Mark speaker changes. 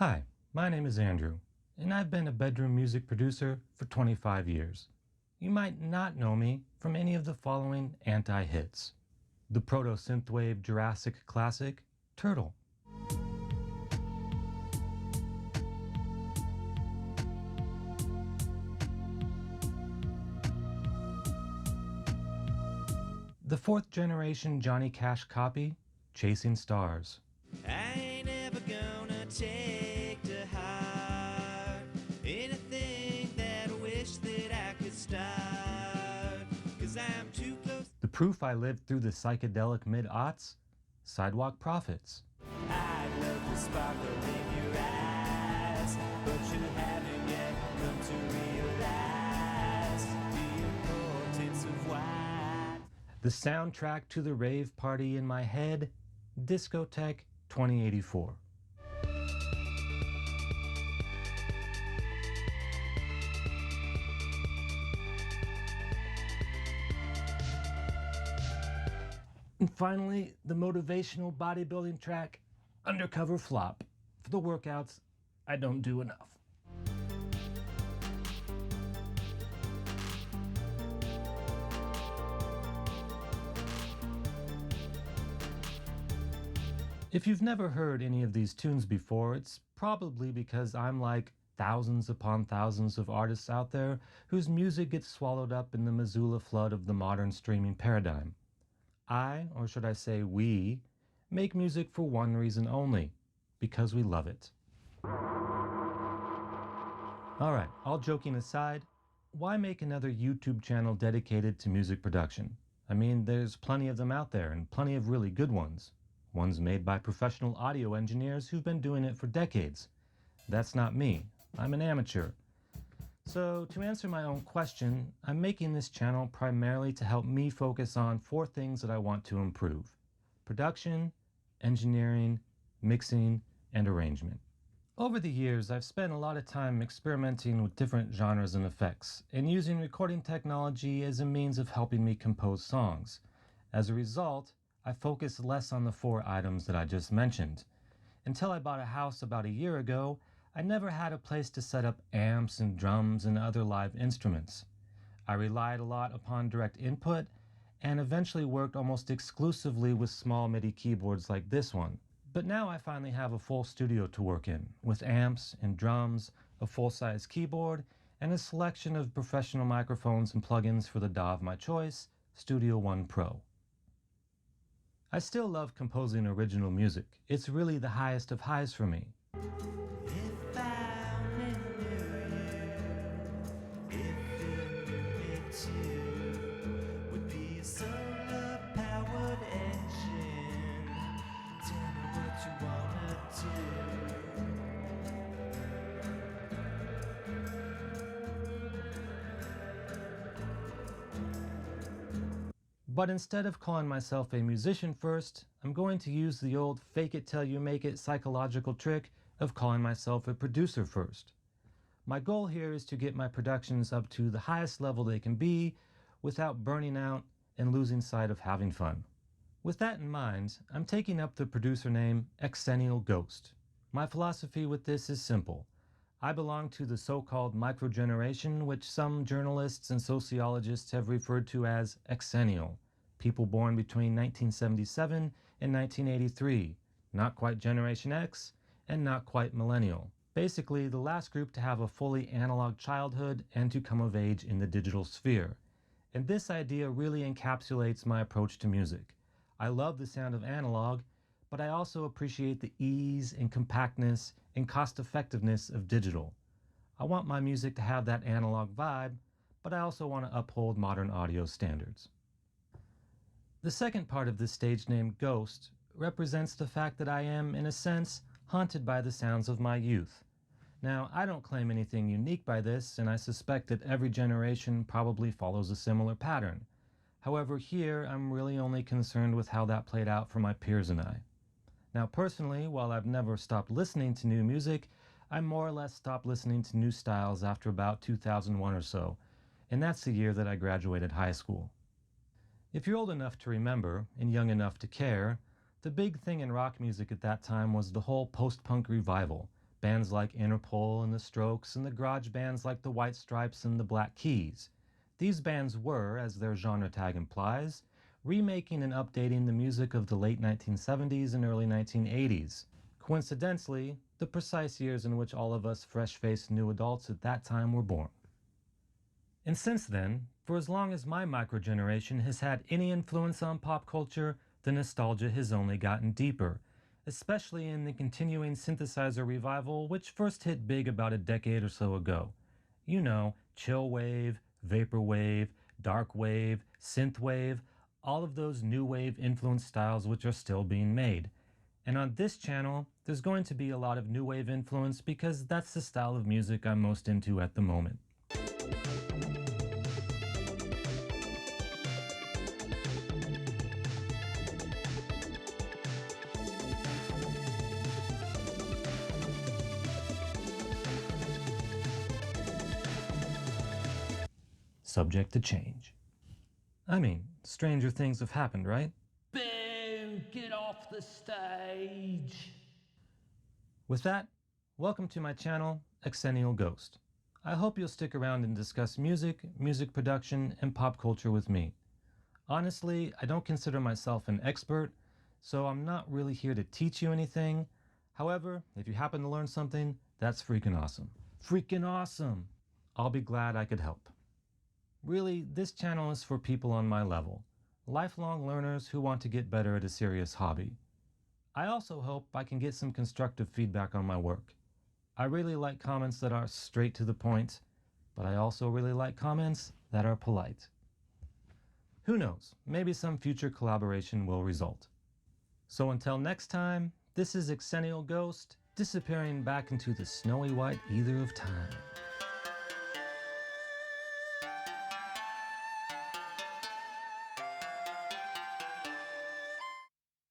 Speaker 1: Hi, my name is Andrew, and I've been a bedroom music producer for 25 years. You might not know me from any of the following anti-hits. The proto-synthwave Jurassic classic, Turtle. The fourth generation Johnny Cash copy, Chasing Stars.
Speaker 2: I ain't ever gonna take to heart anything that I wish that I could start, 'cause I'm too close.
Speaker 1: The proof I lived through the psychedelic mid-aughts, Sidewalk Prophets.
Speaker 2: I'd love to sparkle in your eyes, but you haven't yet come to realize the importance of why.
Speaker 1: The soundtrack to the rave party in my head, Discotheque 2084. And finally, the motivational bodybuilding track, Undercover Flop. For the workouts, I don't do enough. If you've never heard any of these tunes before, it's probably because I'm like thousands upon thousands of artists out there whose music gets swallowed up in the Missoula flood of the modern streaming paradigm. I, or should I say we, make music for one reason only, because we love it. Alright, all joking aside, why make another YouTube channel dedicated to music production? I mean, there's plenty of them out there, and plenty of really good ones. Ones made by professional audio engineers who've been doing it for decades. That's not me. I'm an amateur. So, to answer my own question, I'm making this channel primarily to help me focus on 4 things that I want to improve: production, engineering, mixing, and arrangement. Over the years, I've spent a lot of time experimenting with different genres and effects, and using recording technology as a means of helping me compose songs. As a result, I focused less on the 4 items that I just mentioned. Until I bought a house about a year ago, I never had a place to set up amps and drums and other live instruments. I relied a lot upon direct input and eventually worked almost exclusively with small MIDI keyboards like this one. But now I finally have a full studio to work in, with amps and drums, a full-size keyboard, and a selection of professional microphones and plugins for the DAW of my choice, Studio One Pro. I still love composing original music. It's really the highest of highs for me.
Speaker 2: If I only knew you, if it too would be a solar-powered engine. Tell me what you wanna
Speaker 1: But instead of calling myself a musician first, I'm going to use the old fake it till you make it psychological trick of calling myself a producer first. My goal here is to get my productions up to the highest level they can be without burning out and losing sight of having fun. With that in mind, I'm taking up the producer name Xennial Ghost. My philosophy with this is simple. I belong to the so-called microgeneration, which some journalists and sociologists have referred to as Xennial. People born between 1977 and 1983, not quite Generation X, and not quite millennial. Basically, the last group to have a fully analog childhood and to come of age in the digital sphere. And this idea really encapsulates my approach to music. I love the sound of analog, but I also appreciate the ease and compactness and cost-effectiveness of digital. I want my music to have that analog vibe, but I also want to uphold modern audio standards. The second part of this stage name, Ghost, represents the fact that I am, in a sense, haunted by the sounds of my youth. Now, I don't claim anything unique by this, and I suspect that every generation probably follows a similar pattern. However, here, I'm really only concerned with how that played out for my peers and I. Now, personally, while I've never stopped listening to new music, I more or less stopped listening to new styles after about 2001 or so, and that's the year that I graduated high school. If you're old enough to remember, and young enough to care, the big thing in rock music at that time was the whole post-punk revival, bands like Interpol and The Strokes, and the garage bands like the White Stripes and the Black Keys. These bands were, as their genre tag implies, remaking and updating the music of the late 1970s and early 1980s. Coincidentally, the precise years in which all of us fresh-faced new adults at that time were born. And since then, for as long as my microgeneration has had any influence on pop culture, the nostalgia has only gotten deeper, especially in the continuing synthesizer revival which first hit big about a decade or so ago. You know, chill wave, vaporwave, dark wave, synthwave, all of those new wave influence styles which are still being made. And on this channel, there's going to be a lot of new wave influence because that's the style of music I'm most into at the moment. Subject to change. I mean, stranger things have happened, right?
Speaker 3: Boo! Get off the stage!
Speaker 1: With that, welcome to my channel, Xennial Ghost. I hope you'll stick around and discuss music, music production, and pop culture with me. Honestly, I don't consider myself an expert, so I'm not really here to teach you anything. However, if you happen to learn something, that's freaking awesome. Freaking awesome! I'll be glad I could help. Really, this channel is for people on my level, lifelong learners who want to get better at a serious hobby. I also hope I can get some constructive feedback on my work. I really like comments that are straight to the point, but I also really like comments that are polite. Who knows, maybe some future collaboration will result. So until next time, this is Xennial Ghost, disappearing back into the snowy white ether of time.